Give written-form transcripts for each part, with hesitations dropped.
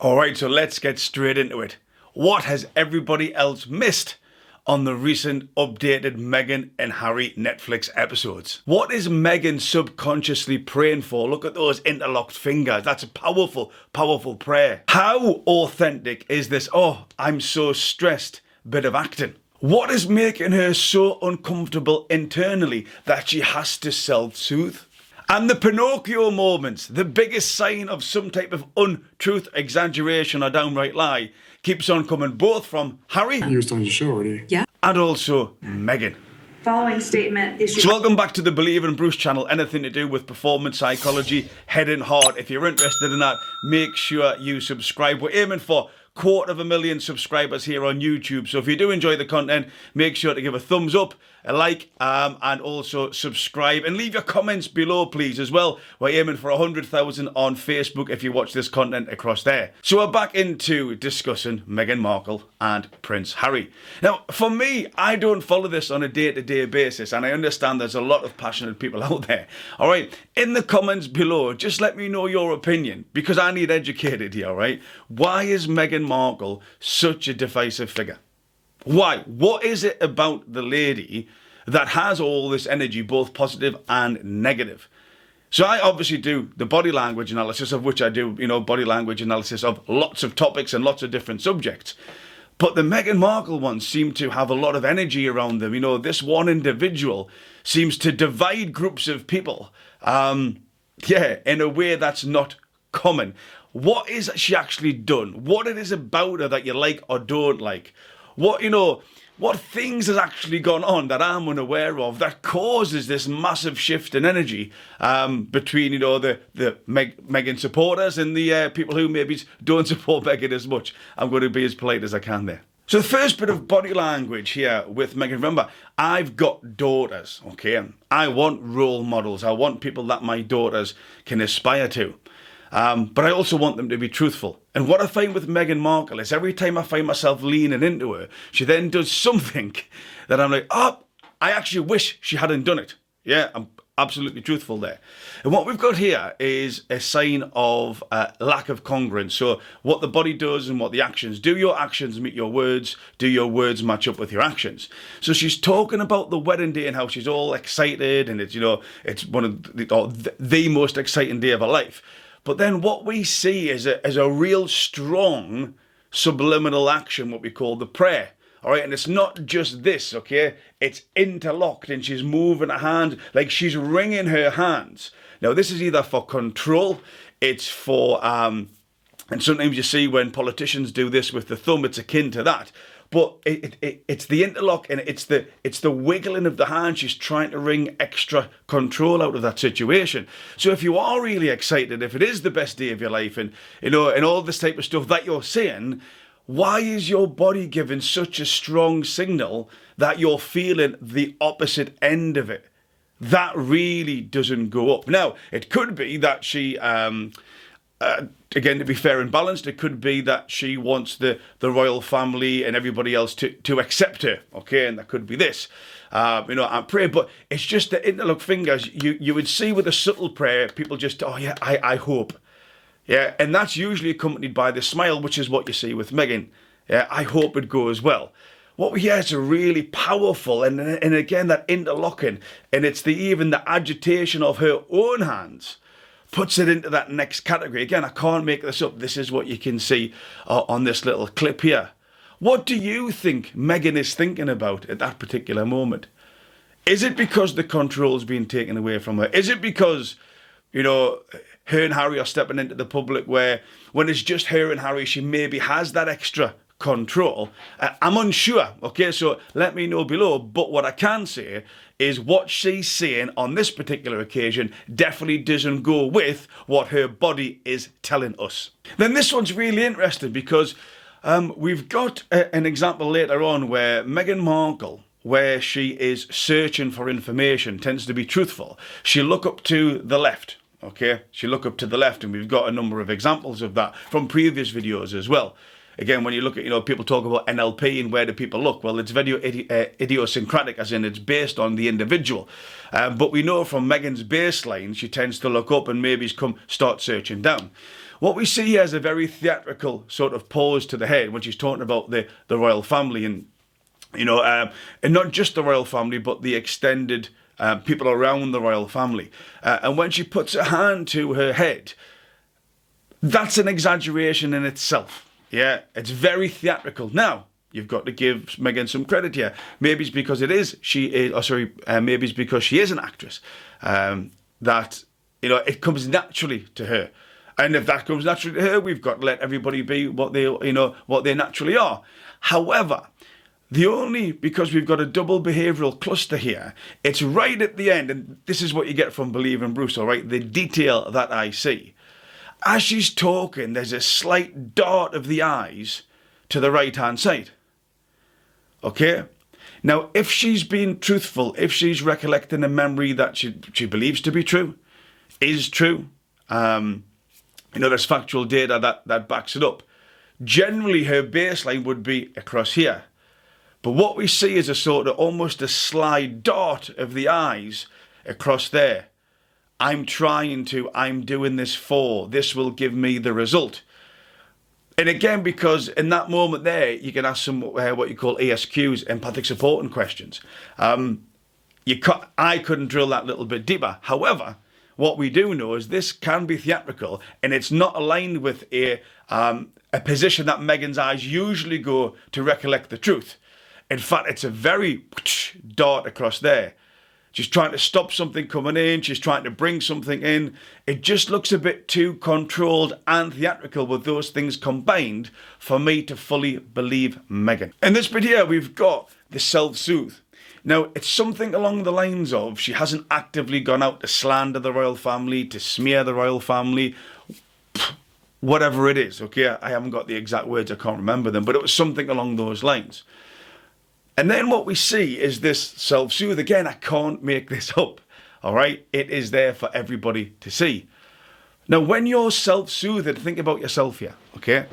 Alright, so let's get straight into it. What has everybody else missed on the recent updated Meghan and Harry Netflix episodes? What is Meghan subconsciously praying for? Look at those interlocked fingers. That's a powerful, powerful prayer. How authentic is this? Oh, I'm so stressed bit of acting. What is making her so uncomfortable internally that she has to self-soothe? And the Pinocchio moments, the biggest sign of some type of untruth, exaggeration or downright lie, keeps on coming both from Harry You was on your show already. Yeah. and also Meghan. Following statement issued. So welcome back to the Believer in Bruce channel. Anything to do with performance psychology, head and heart. If you're interested in that, make sure you subscribe. We're aiming for 250,000 subscribers here on YouTube. So if you do enjoy the content, make sure to give a thumbs up, a like, and also subscribe. And leave your comments below, please, as well. We're aiming for 100,000 on Facebook if you watch this content across there. So we're back into discussing Meghan Markle and Prince Harry. Now, for me, I don't follow this on a day-to-day basis, and I understand there's a lot of passionate people out there. All right, in the comments below, just let me know your opinion, because I need educated here, all right? Why is Meghan Markle such a divisive figure? Why? What is it about the lady that has all this energy, both positive and negative? So I obviously do the body language analysis, of which I do, body language analysis of lots of topics and lots of different subjects. But the Meghan Markle ones seem to have a lot of energy around them. This one individual seems to divide groups of people, in a way that's not common. What is she actually done? What it is about her that you like or don't like? What things has actually gone on that I'm unaware of that causes this massive shift in energy between, the Meghan supporters and the people who maybe don't support Meghan as much. I'm going to be as polite as I can there. So the first bit of body language here with Meghan, remember, I've got daughters, okay? I want role models. I want people that my daughters can aspire to. But I also want them to be truthful. And what I find with Meghan Markle is every time I find myself leaning into her, she then does something that I'm like, oh, I actually wish she hadn't done it. Yeah, I'm absolutely truthful there. And what we've got here is a sign of lack of congruence. So what the body does and what the actions do. Your actions meet your words. Do your words match up with your actions? So she's talking about the wedding day and how she's all excited. And it's, it's one of the most exciting day of her life. But then what we see is a real strong subliminal action, what we call the prayer. All right, and it's not just this, okay? It's interlocked and she's moving her hand, like she's wringing her hands. Now, this is either for control, it's for, and sometimes you see when politicians do this with the thumb, it's akin to that. But it's the interlock and it's the wiggling of the hand. She's trying to wring extra control out of that situation. So if you are really excited, if it is the best day of your life and, and all this type of stuff that you're saying, why is your body giving such a strong signal that you're feeling the opposite end of it? That really doesn't go up. Now, it could be that she... again, to be fair and balanced, it could be that she wants the royal family and everybody else to accept her, okay? And that could be this, and pray. But it's just the interlocked fingers. You would see with a subtle prayer, people just, oh yeah, I hope. Yeah, and that's usually accompanied by the smile, which is what you see with Meghan. Yeah, I hope it goes well. What we hear is a really powerful, and again, that interlocking, and it's even the agitation of her own hands puts it into that next category. Again, I can't make this up. This is what you can see on this little clip here. What do you think Meghan is thinking about at that particular moment? Is it because the control's being taken away from her? Is it because, her and Harry are stepping into the public where when it's just her and Harry, she maybe has that extra control? I'm unsure, okay, so let me know below. But what I can say is what she's saying on this particular occasion definitely doesn't go with what her body is telling us. Then this one's really interesting because we've got an example later on where Meghan Markle, where she is searching for information, tends to be truthful. She'll look up to the left, okay? She'll look up to the left, and we've got a number of examples of that from previous videos as well. Again, when you look at, people talk about NLP and where do people look? Well, it's very idiosyncratic, as in it's based on the individual. But we know from Meghan's baseline, she tends to look up and maybe start searching down. what we see here is a very theatrical sort of pause to the head when she's talking about the royal family, and and not just the royal family, but the extended people around the royal family. And when she puts her hand to her head, that's an exaggeration in itself. Yeah, it's very theatrical. Now, you've got to give Meghan some credit here. Maybe it's because maybe it's because she is an actress, that, it comes naturally to her. And if that comes naturally to her, we've got to let everybody be what they naturally are. However, because we've got a double behavioural cluster here, it's right at the end, and this is what you get from Believe in Bruce, all right, the detail that I see. As she's talking, there's a slight dart of the eyes to the right-hand side. Okay? Now, if she's being truthful, if she's recollecting a memory that she believes to be true, is true, there's factual data that backs it up, generally her baseline would be across here. But what we see is a sort of almost a slight dart of the eyes across there. I'm doing this this will give me the result. And again, because in that moment there, you can ask some what you call ESQs, empathic supporting questions. I couldn't drill that little bit deeper. However, what we do know is this can be theatrical, and it's not aligned with a position that Meghan's eyes usually go to recollect the truth. In fact, it's a very dart across there. She's trying to stop something coming in. She's trying to bring something in. It just looks a bit too controlled and theatrical with those things combined for me to fully believe Meghan. In this bit here, we've got the self-soothe. Now, it's something along the lines of she hasn't actively gone out to slander the royal family, to smear the royal family, whatever it is, okay? I haven't got the exact words, I can't remember them, but it was something along those lines. And then what we see is this self-soothe. Again, I can't make this up, all right? It is there for everybody to see. Now, when you're self-soothed, think about yourself here, okay?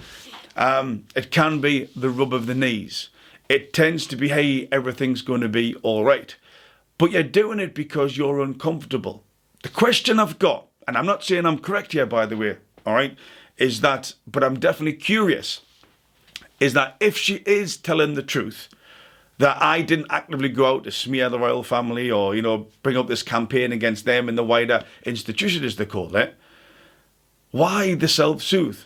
It can be the rub of the knees. It tends to be, hey, everything's going to be all right. But you're doing it because you're uncomfortable. The question I've got, and I'm not saying I'm correct here, by the way, all right, but I'm definitely curious, is that if she is telling the truth, that I didn't actively go out to smear the royal family or, bring up this campaign against them in the wider institution, as they call it, why the self-soothe?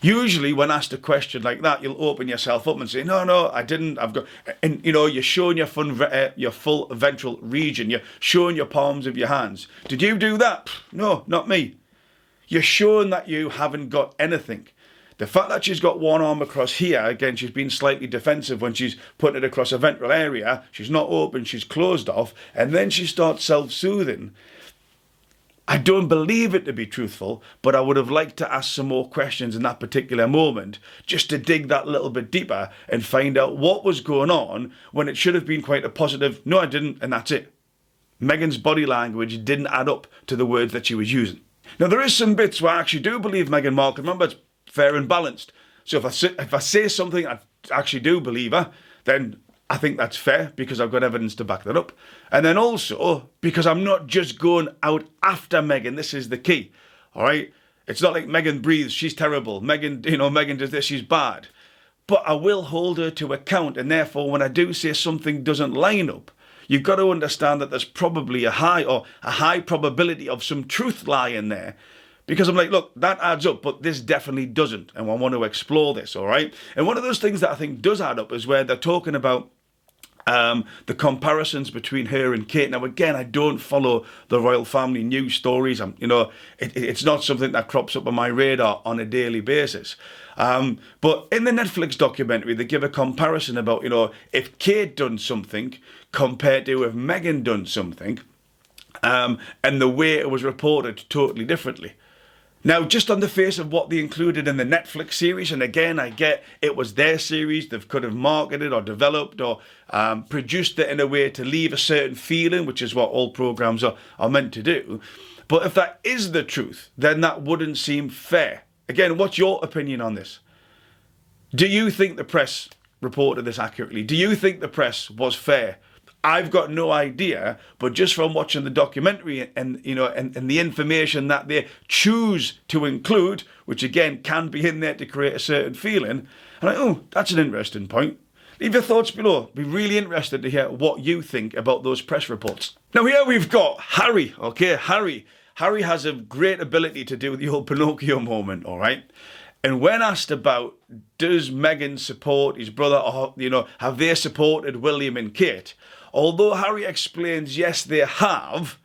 Usually when asked a question like that, you'll open yourself up and say, no, I didn't. I've got, and you're showing your full ventral region. You're showing your palms of your hands. Did you do that? No, not me. You're showing that you haven't got anything. The fact that she's got one arm across here, again, she's been slightly defensive when she's putting it across a ventral area. She's not open, she's closed off, and then she starts self-soothing. I don't believe it to be truthful, but I would have liked to ask some more questions in that particular moment, just to dig that little bit deeper and find out what was going on when it should have been quite a positive, no, I didn't, and that's it. Meghan's body language didn't add up to the words that she was using. Now, there is some bits where I actually do believe Meghan Markle. Remember, it's fair and balanced. So if I say something I actually do believe her, then I think that's fair because I've got evidence to back that up. And then also because I'm not just going out after Meghan. This is the key. All right. It's not like Meghan breathes, she's terrible. Meghan does this, she's bad. But I will hold her to account. And therefore, when I do say something doesn't line up, you've got to understand that there's probably a high probability of some truth lying there. Because I'm like, look, that adds up, but this definitely doesn't. And I want to explore this, all right? And one of those things that I think does add up is where they're talking about the comparisons between her and Kate. Now, again, I don't follow the royal family news stories. It's not something that crops up on my radar on a daily basis. But in the Netflix documentary, they give a comparison about, if Kate done something compared to if Meghan done something, and the way it was reported totally differently. Now, just on the face of what they included in the Netflix series, and again, I get it was their series, they could have marketed or developed or produced it in a way to leave a certain feeling, which is what all programs are meant to do. But if that is the truth, then that wouldn't seem fair. Again, what's your opinion on this? Do you think the press reported this accurately? Do you think the press was fair? I've got no idea, but just from watching the documentary and and the information that they choose to include, which again can be in there to create a certain feeling, I'm like, oh, that's an interesting point. Leave your thoughts below. Be really interested to hear what you think about those press reports. Now here we've got Harry, okay? Harry has a great ability to do the old Pinocchio moment, all right? And when asked about, does Meghan support his brother, or, have they supported William and Kate? Although Harry explains, yes, they have,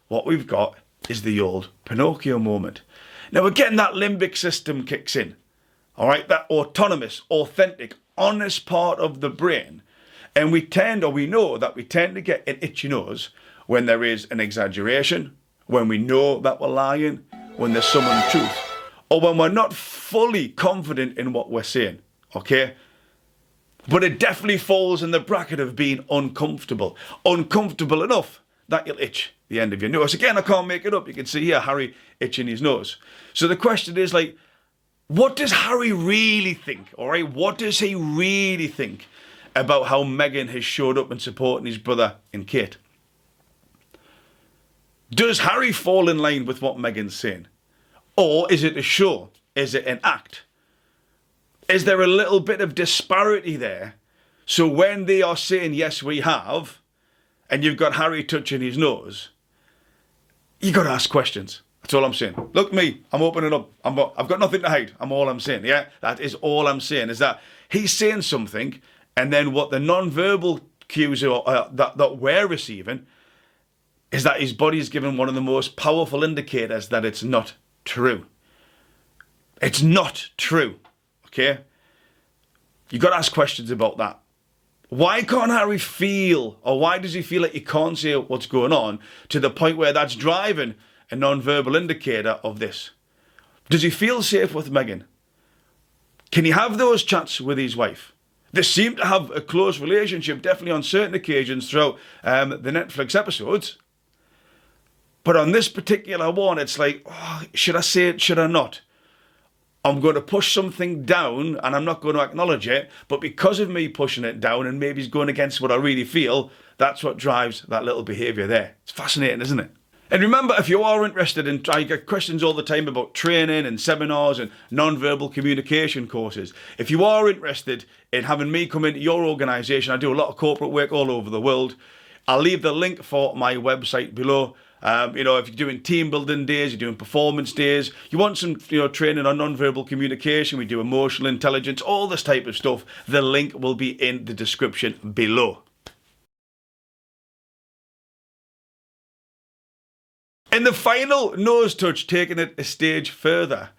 what we've got is the old Pinocchio moment. Now, again, that limbic system kicks in, all right? That autonomous, authentic, honest part of the brain. And we know that we tend to get an itchy nose when there is an exaggeration, when we know that we're lying, when there's some untruth, or when we're not fully confident in what we're saying, okay? But it definitely falls in the bracket of being uncomfortable. Uncomfortable enough that you'll itch the end of your nose. Again, I can't make it up. You can see here Harry itching his nose. So the question is, like, what does Harry really think? All right, what does he really think about how Meghan has showed up and supporting his brother and Kate? Does Harry fall in line with what Meghan's saying? Or is it a show? Is it an act? Is there a little bit of disparity there? So when they are saying, yes, we have, and you've got Harry touching his nose, you got to ask questions. That's all I'm saying. Look, me, I'm opening up. I've got nothing to hide. All I'm saying. Yeah, that is all I'm saying, is that he's saying something, and then what the non-verbal cues are, that we're receiving is that his body is given one of the most powerful indicators that it's not true. It's not true. Okay? You've got to ask questions about that. Why can't Harry feel, or why does he feel like he can't say what's going on to the point where that's driving a non-verbal indicator of this? Does he feel safe with Meghan? Can he have those chats with his wife? They seem to have a close relationship, definitely on certain occasions throughout the Netflix episodes. But on this particular one, it's like, oh, should I say it, should I not? I'm going to push something down and I'm not going to acknowledge it, but because of me pushing it down and maybe it's going against what I really feel, that's what drives that little behaviour there. It's fascinating, isn't it? And remember, if you are interested in, I get questions all the time about training and seminars and non-verbal communication courses. If you are interested in having me come into your organisation, I do a lot of corporate work all over the world. I'll leave the link for my website below. If you're doing team building days, you're doing performance days, you want some training on non-verbal communication, we do emotional intelligence, all this type of stuff, the link will be in the description below. And the final nose touch, taking it a stage further,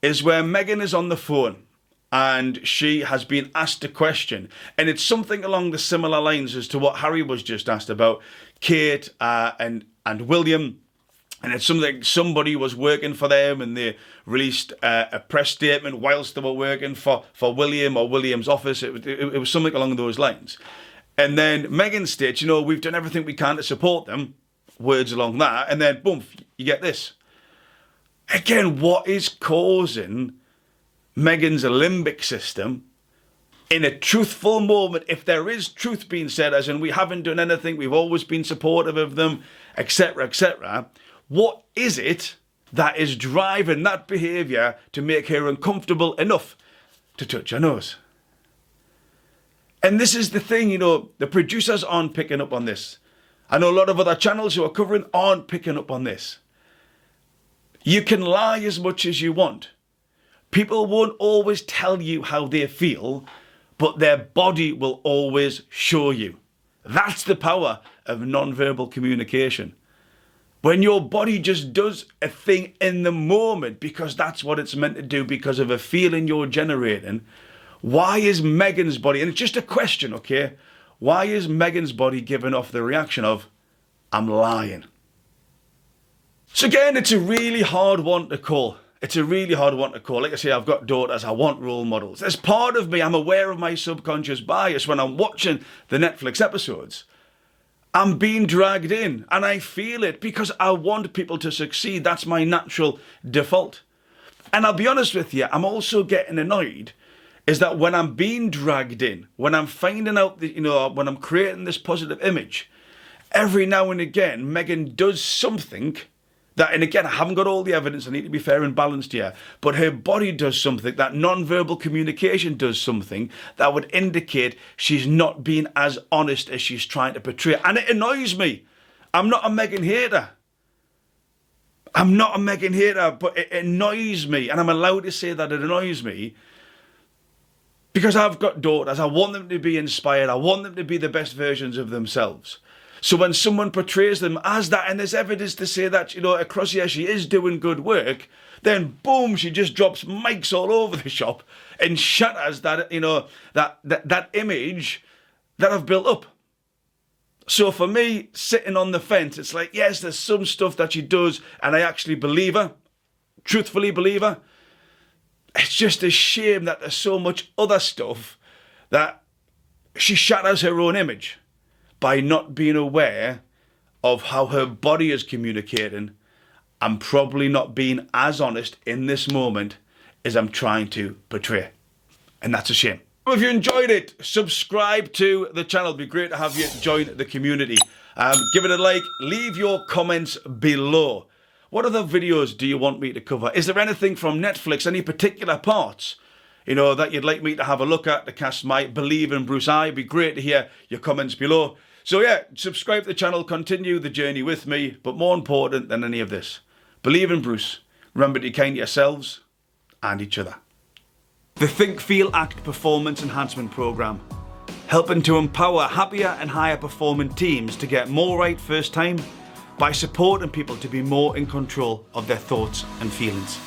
is where Meghan is on the phone and she has been asked a question, and it's something along the similar lines as to what Harry was just asked about Kate and William, and it's something somebody was working for them and they released a press statement whilst they were working for William or William's office. It was something along those lines. And then Meghan states, we've done everything we can to support them, words along that, and then boom, you get this. Again, what is causing Meghan's limbic system in a truthful moment, if there is truth being said, as in we haven't done anything, we've always been supportive of them, etc., etc., what is it that is driving that behaviour to make her uncomfortable enough to touch her nose? And this is the thing, the producers aren't picking up on this. I know a lot of other channels who are covering aren't picking up on this. You can lie as much as you want. People won't always tell you how they feel, but their body will always show you. That's the power of non-verbal communication. When your body just does a thing in the moment because that's what it's meant to do, because of a feeling you're generating, why is Meghan's body, and it's just a question, okay? Why is Meghan's body giving off the reaction of, I'm lying? So again, it's a really hard one to call. It's a really hard one to call. Like I say, I've got daughters, I want role models. There's part of me, I'm aware of my subconscious bias when I'm watching the Netflix episodes. I'm being dragged in and I feel it because I want people to succeed. That's my natural default. And I'll be honest with you, I'm also getting annoyed is that when I'm being dragged in, when I'm finding out that, when I'm creating this positive image, every now and again, Meghan does something that, and again, I haven't got all the evidence, I need to be fair and balanced here, but her body does something, that non-verbal communication does something that would indicate she's not being as honest as she's trying to portray. And it annoys me. I'm not a Meghan hater. I'm not a Meghan hater, but it annoys me, and I'm allowed to say that it annoys me, because I've got daughters. I want them to be inspired. I want them to be the best versions of themselves. So when someone portrays them as that, and there's evidence to say that, across here she is doing good work, then boom, she just drops mics all over the shop and shatters that, that image that I've built up. So for me, sitting on the fence, it's like, yes, there's some stuff that she does, and I actually believe her, truthfully believe her. It's just a shame that there's so much other stuff that she shatters her own image by not being aware of how her body is communicating, and probably not being as honest in this moment as I'm trying to portray. And that's a shame. If you enjoyed it, subscribe to the channel. It'd be great to have you join the community. Give it a like, leave your comments below. What other videos do you want me to cover? Is there anything from Netflix, any particular parts, that you'd like me to have a look at to cast my believe in Bruce eye? It'd be great to hear your comments below. So yeah, subscribe to the channel, continue the journey with me, but more important than any of this, believe in Bruce. Remember to be kind to yourselves and each other. The Think, Feel, Act Performance Enhancement Programme, helping to empower happier and higher performing teams to get more right first time by supporting people to be more in control of their thoughts and feelings.